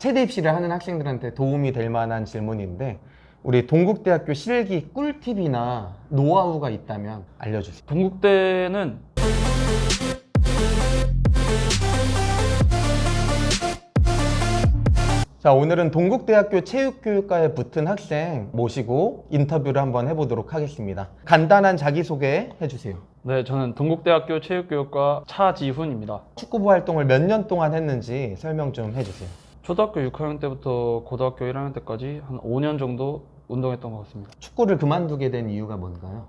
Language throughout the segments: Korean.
체대 입시를 하는 학생들한테 도움이 될 만한 질문인데 우리 동국대학교 실기 꿀팁이나 노하우가 있다면 알려주세요. 동국대는 자, 오늘은 동국대학교 체육교육과에 붙은 학생 모시고 인터뷰를 한번 해보도록 하겠습니다. 간단한 자기소개 해주세요. 네, 저는 동국대학교 체육교육과 차지훈입니다. 축구부 활동을 몇 년 동안 했는지 설명 좀 해주세요. 초등학교 6학년 때부터 고등학교 1학년 때까지 한 5년 정도 운동했던 것 같습니다. 축구를 그만두게 된 이유가 뭔가요?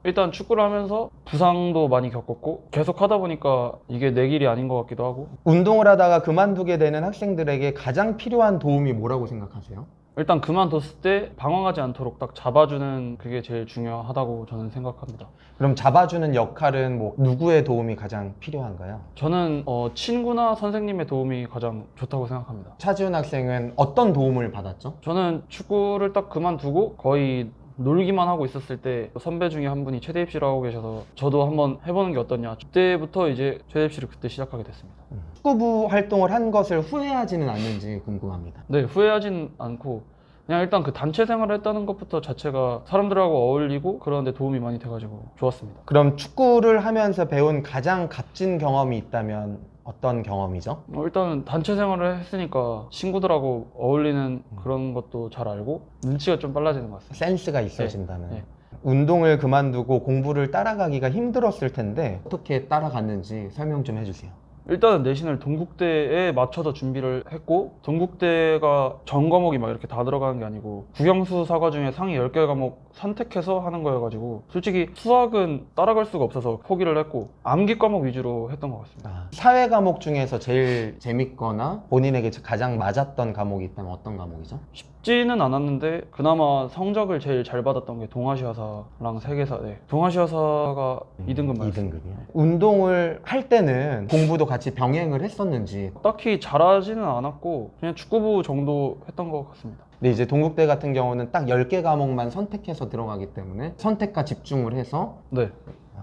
일단 축구를 하면서 부상도 많이 겪었고 계속 하다 보니까 이게 내 길이 아닌 것 같기도 하고, 운동을 하다가 그만두게 되는 학생들에게 가장 필요한 도움이 뭐라고 생각하세요? 일단 그만뒀을 때 방황하지 않도록 딱 잡아주는 그게 제일 중요하다고 저는 생각합니다. 그럼 잡아주는 역할은 뭐 누구의 도움이 가장 필요한가요? 저는 친구나 선생님의 도움이 가장 좋다고 생각합니다. 차지훈 학생은 어떤 도움을 받았죠? 저는 축구를 딱 그만두고 거의 놀기만 하고 있었을 때 선배 중에 한 분이 체대 입시를 하고 계셔서 저도 한번 해보는 게 어떠냐, 그때부터 이제 체대 입시를 그때 시작하게 됐습니다. 축구부 활동을 한 것을 후회하지는 않는지 궁금합니다. 네, 후회하진 않고 그냥 일단 그 단체 생활을 했다는 것부터 자체가 사람들하고 어울리고 그러는데 도움이 많이 돼가지고 좋았습니다. 그럼 축구를 하면서 배운 가장 값진 경험이 있다면 어떤 경험이죠? 일단은 단체 생활을 했으니까 친구들하고 어울리는 그런 것도 잘 알고 눈치가 좀 빨라지는 것 같습니다. 센스가 있어진다는. 네. 운동을 그만두고 공부를 따라가기가 힘들었을 텐데 어떻게 따라갔는지 설명 좀 해주세요. 일단은 내신을 동국대에 맞춰서 준비를 했고, 동국대가 전 과목이 막 이렇게 다 들어가는 게 아니고 국영수 사과 중에 상위 10개 과목 선택해서 하는 거여가지고 솔직히 수학은 따라갈 수가 없어서 포기를 했고 암기 과목 위주로 했던 것 같습니다. 사회 과목 중에서 제일 재밌거나 본인에게 가장 맞았던 과목이 있다면 어떤 과목이죠? 쉽지는 않았는데 그나마 성적을 제일 잘 받았던 게 동아시아사랑 세계사. 동아시아사가 2등급 맞았습니다. 2등급이요. 운동을 할 때는 공부도 같이 병행을 했었는지. 딱히 잘하지는 않았고 그냥 축구부 정도 했던 것 같습니다. 근데 이제 동국대 같은 경우는 딱 10개 과목만 선택해서 들어가기 때문에 선택과 집중을 해서 네.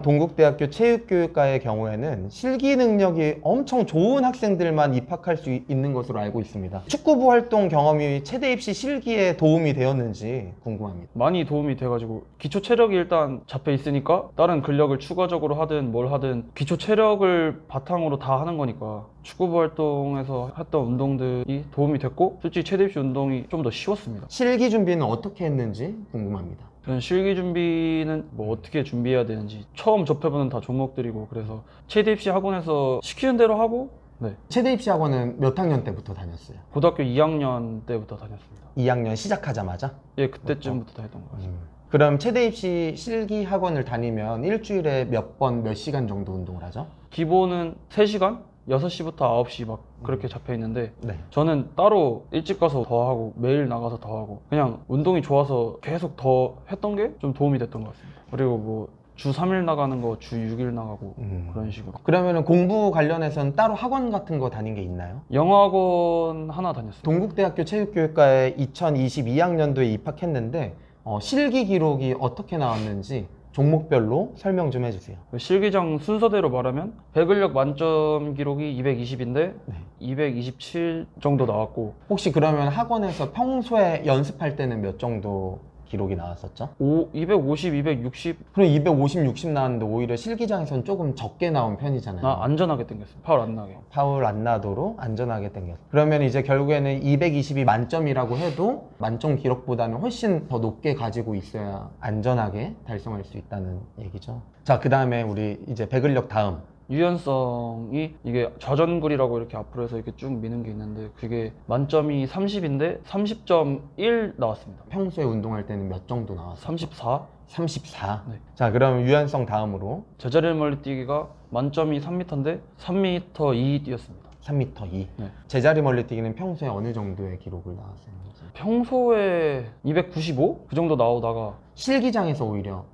동국대학교 체육교육과의 경우에는 실기 능력이 엄청 좋은 학생들만 입학할 수 있는 것으로 알고 있습니다. 축구부 활동 경험이 체대 입시 실기에 도움이 되었는지 궁금합니다. 많이 도움이 돼가지고 기초 체력이 일단 잡혀 있으니까 다른 근력을 추가적으로 하든 뭘 하든 기초 체력을 바탕으로 다 하는 거니까 축구부 활동에서 했던 운동들이 도움이 됐고 솔직히 체대 입시 운동이 좀 더 쉬웠습니다. 실기 준비는 어떻게 했는지 궁금합니다. 저는 실기 준비는 뭐 어떻게 준비해야 되는지 처음 접해보는 다 종목들이고 그래서 체대 입시 학원에서 시키는 대로 하고, 네, 체대 입시 학원은 몇 학년 때부터 다녔어요? 고등학교 2학년 때부터 다녔습니다. 2학년 시작하자마자? 예, 그때쯤부터 다 했던 것 같습니다. 그럼 체대 입시 실기 학원을 다니면 일주일에 몇 번, 몇 시간 정도 운동을 하죠? 기본은 3시간? 6시부터 9시 막 그렇게 잡혀 있는데 네. 저는 따로 일찍 가서 더 하고 매일 나가서 더 하고 그냥 운동이 좋아서 계속 더 했던 게 좀 도움이 됐던 것 같습니다. 그리고 뭐 주 3일 나가는 거 주 6일 나가고 그런 식으로. 그러면 공부 관련해서는 따로 학원 같은 거 다닌 게 있나요? 영어학원 하나 다녔어요. 동국대학교 체육교육과에 2022학년도에 입학했는데 실기 기록이 어떻게 나왔는지 종목별로 설명 좀 해주세요. 실기장 순서대로 말하면 배근력 만점 기록이 220인데 227 정도 나왔고 혹시 그러면 학원에서 평소에 연습할 때는 몇 정도 기록이 나왔었죠? 250, 260. 그럼 250, 60 나왔는데 오히려 실기장에서는 조금 적게 나온 편이잖아요. 안전하게 당겼어요. 파울 안 나게. 파울 안 나도록 안전하게 당겼어요. 그러면 이제 결국에는 220이 만점이라고 해도 만점 기록보다는 훨씬 더 높게 가지고 있어야 안전하게 달성할 수 있다는 얘기죠. 자, 그 다음에 우리 이제 배근력 다음. 유연성이 이게 좌전굴이라고 이렇게 앞으로 해서 이렇게 쭉 미는 게 있는데 그게 만점이 30인데 30.1 나왔습니다. 평소에 운동할 때는 몇 정도 나왔어요? 34? 34. 네. 자, 그럼 유연성 다음으로 제자리를 멀리 뛰기가 만점이 3m인데 3m 2 뛰었습니다. 3m 2. 네. 제자리 멀리 뛰기는 평소에 어느 정도의 기록을 나왔어요? 평소에 295? 그 정도 나오다가 실기장에서 오히려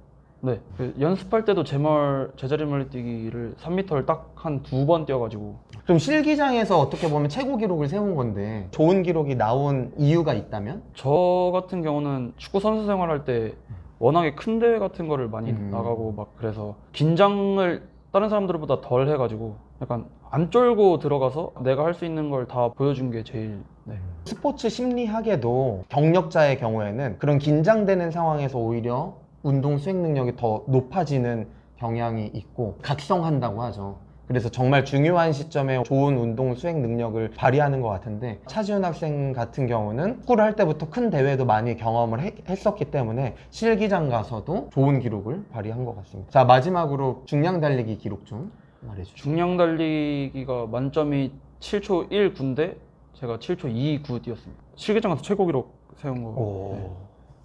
네, 연습할 때도 제자리 멀리 뛰기를 3m를 딱 한 2번 뛰어가지고. 그럼 실기장에서 어떻게 보면 최고 기록을 세운 건데 좋은 기록이 나온 이유가 있다면? 저 같은 경우는 축구 선수 생활할 때 워낙에 큰 대회 같은 거를 많이 나가고 막 그래서 긴장을 다른 사람들보다 덜 해가지고 약간 안 쫄고 들어가서 내가 할 수 있는 걸 다 보여준 게 제일 스포츠 심리학에도 경력자의 경우에는 그런 긴장되는 상황에서 오히려 운동 수행 능력이 더 높아지는 경향이 있고 각성한다고 하죠. 그래서 정말 중요한 시점에 좋은 운동 수행 능력을 발휘하는 것 같은데, 차지훈 학생 같은 경우는 축구를 할 때부터 큰 대회도 많이 경험을 했었기 때문에 실기장 가서도 좋은 기록을 발휘한 것 같습니다. 자, 마지막으로 중량 달리기 기록 좀 말해주시죠. 중량 달리기가 만점이 7초 19인데 제가 7초 29 뛰었습니다. 실기장에서 최고 기록 세운 거. 네.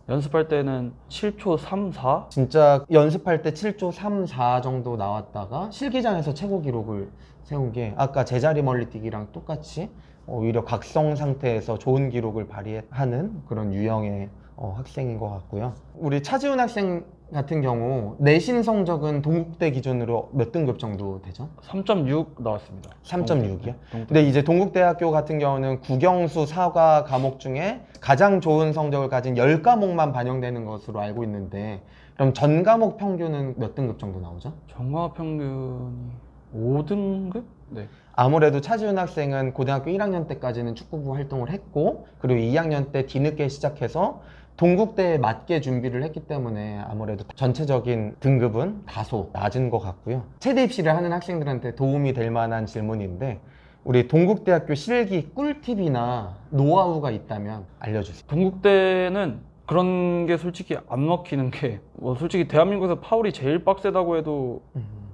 연습할 때는 7초 34? 진짜 연습할 때 7초 3, 4 정도 나왔다가 실기장에서 최고 기록을 세운 게 아까 제자리 멀리뛰기랑 똑같이 오히려 각성 상태에서 좋은 기록을 발휘하는 그런 유형의 학생인 것 같고요. 우리 차지훈 학생 같은 경우 내신 성적은 동국대 기준으로 몇 등급 정도 되죠? 3.6 나왔습니다. 3.6이요? 근데 이제 동국대학교 같은 경우는 국영수 사과 과목 중에 가장 좋은 성적을 가진 10과목만 반영되는 것으로 알고 있는데, 그럼 전 과목 평균은 몇 등급 정도 나오죠? 정화 평균이 5등급? 네. 아무래도 차지훈 학생은 고등학교 1학년 때까지는 축구부 활동을 했고, 그리고 2학년 때 뒤늦게 시작해서 동국대에 맞게 준비를 했기 때문에 아무래도 전체적인 등급은 다소 낮은 것 같고요. 체대 입시를 하는 학생들한테 도움이 될 만한 질문인데, 우리 동국대학교 실기 꿀팁이나 노하우가 있다면 알려주세요. 동국대는 그런 게 솔직히 안 먹히는 게, 뭐 솔직히 대한민국에서 파울이 제일 빡세다고 해도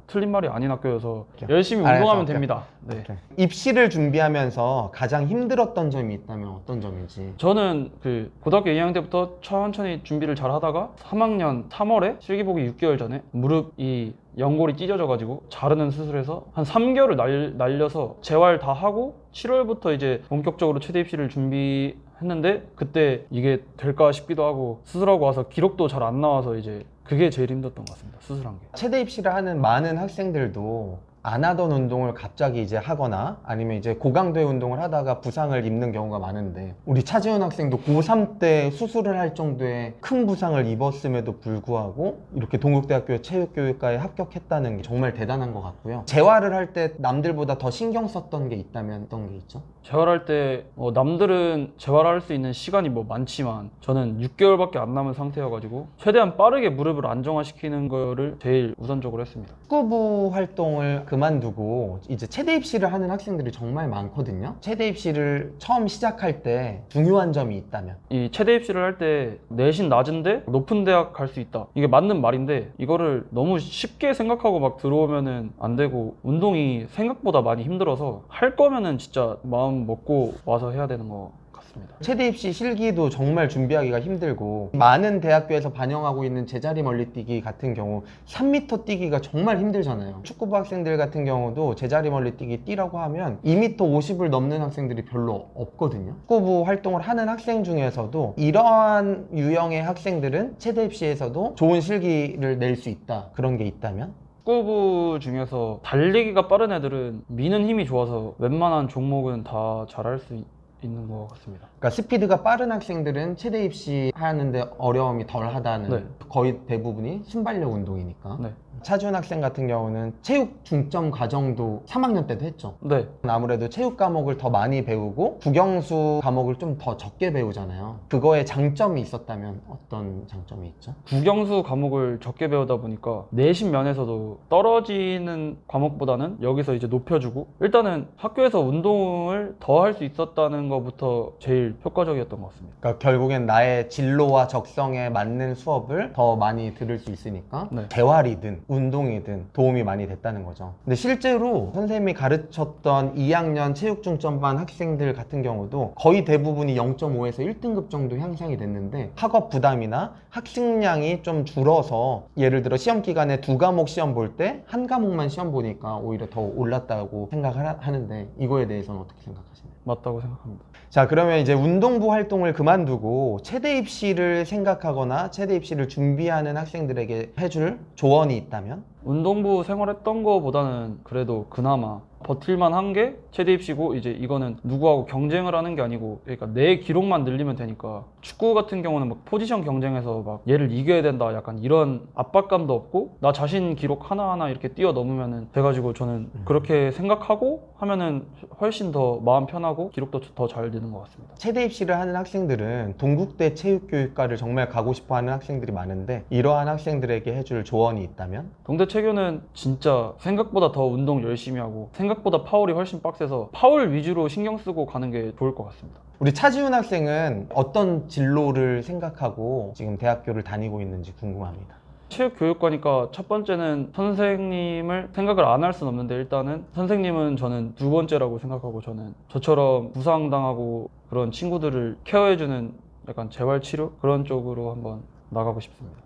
틀린 말이 아닌 학교여서 열심히 운동하면 됩니다. 네. 입시를 준비하면서 가장 힘들었던 점이 있다면 어떤 점인지. 저는 그 고등학교 2학년 때부터 천천히 준비를 잘 하다가 3학년 3월에 실기보기 6개월 전에 무릎이 연골이 찢어져가지고 자르는 수술해서 한 3개월을 날려서 재활 다 하고 7월부터 이제 본격적으로 체대 입시를 준비했는데, 그때 이게 될까 싶기도 하고 수술하고 와서 기록도 잘 안 나와서 이제 그게 제일 힘들었던 것 같습니다. 수술한 게. 체대 입시를 하는 많은 학생들도 안 하던 운동을 갑자기 이제 하거나 아니면 이제 고강도의 운동을 하다가 부상을 입는 경우가 많은데, 우리 차지훈 학생도 고3 때 수술을 할 정도의 큰 부상을 입었음에도 불구하고 이렇게 동국대학교 체육교육과에 합격했다는 게 정말 대단한 것 같고요. 재활을 할 때 남들보다 더 신경 썼던 게 있다면 어떤 게 있죠? 재활할 때 남들은 재활할 수 있는 시간이 뭐 많지만 저는 6개월밖에 안 남은 상태여가지고 최대한 빠르게 무릎을 안정화시키는 거를 제일 우선적으로 했습니다. 축구부 활동을 그만두고 이제 체대 입시를 하는 학생들이 정말 많거든요. 체대 입시를 처음 시작할 때 중요한 점이 있다면? 이 체대 입시를 할 때 내신 낮은데 높은 대학 갈 수 있다, 이게 맞는 말인데 이거를 너무 쉽게 생각하고 막 들어오면은 안 되고, 운동이 생각보다 많이 힘들어서 할 거면은 진짜 마음 먹고 와서 해야 되는 것 같습니다. 체대 입시 실기도 정말 준비하기가 힘들고, 많은 대학교에서 반영하고 있는 제자리 멀리뛰기 같은 경우 3m 뛰기가 정말 힘들잖아요. 축구부 학생들 같은 경우도 제자리 멀리뛰기 뛰라고 하면 2m 50을 넘는 학생들이 별로 없거든요. 축구부 활동을 하는 학생 중에서도 이러한 유형의 학생들은 체대 입시에서도 좋은 실기를 낼 수 있다, 그런 게 있다면? 축구부 중에서 달리기가 빠른 애들은 미는 힘이 좋아서 웬만한 종목은 다 잘할 수 있는 것 같습니다. 그러니까 스피드가 빠른 학생들은 체대 입시 하는데 어려움이 덜 하다는, 네. 거의 대부분이 순발력 운동이니까. 네. 차지훈 학생 같은 경우는 체육 중점 과정도 3학년 때도 했죠. 네. 아무래도 체육 과목을 더 많이 배우고 국영수 과목을 좀 더 적게 배우잖아요. 그거에 장점이 있었다면 어떤 장점이 있죠? 국영수 과목을 적게 배우다 보니까 내신 면에서도 떨어지는 과목보다는 여기서 이제 높여주고, 일단은 학교에서 운동을 더 할 수 있었다는 것부터 제일 효과적이었던 것 같습니다. 그러니까 결국엔 나의 진로와 적성에 맞는 수업을 더 많이 들을 수 있으니까 네. 재활이든 운동이든 도움이 많이 됐다는 거죠. 근데 실제로 선생님이 가르쳤던 2학년 체육중점반 학생들 같은 경우도 거의 대부분이 0.5에서 1등급 정도 향상이 됐는데, 학업 부담이나 학습량이 좀 줄어서 예를 들어 시험 기간에 2과목 시험 볼 때 1과목만 시험 보니까 오히려 더 올랐다고 생각을 하는데, 이거에 대해서는 어떻게 생각하시나요? 맞다고 생각합니다. 자, 그러면 이제 운동부 활동을 그만두고 체대 입시를 생각하거나 체대 입시를 준비하는 학생들에게 해줄 조언이 있다면? 운동부 생활했던 거보다는 그래도 그나마 버틸만 한 게 체대 입시고, 이제 이거는 누구하고 경쟁을 하는 게 아니고, 그러니까 내 기록만 늘리면 되니까. 축구 같은 경우는 막 포지션 경쟁에서 막 얘를 이겨야 된다 약간 이런 압박감도 없고, 나 자신 기록 하나하나 이렇게 뛰어넘으면은 돼가지고, 저는 그렇게 생각하고 하면은 훨씬 더 마음 편하고 기록도 더 잘 되는 것 같습니다. 체대 입시를 하는 학생들은 동국대 체육교육과를 정말 가고 싶어 하는 학생들이 많은데, 이러한 학생들에게 해줄 조언이 있다면? 동대 체교는 진짜 생각보다 더 운동 열심히 하고 생각보다 파울이 훨씬 빡세서 파울 위주로 신경 쓰고 가는 게 좋을 것 같습니다. 우리 차지훈 학생은 어떤 진로를 생각하고 지금 대학교를 다니고 있는지 궁금합니다. 체육교육과니까 첫 번째는 선생님을 생각을 안 할 수는 없는데, 일단은 선생님은 저는 두 번째라고 생각하고, 저는 저처럼 부상당하고 그런 친구들을 케어해주는 약간 재활치료 그런 쪽으로 한번 나가고 싶습니다.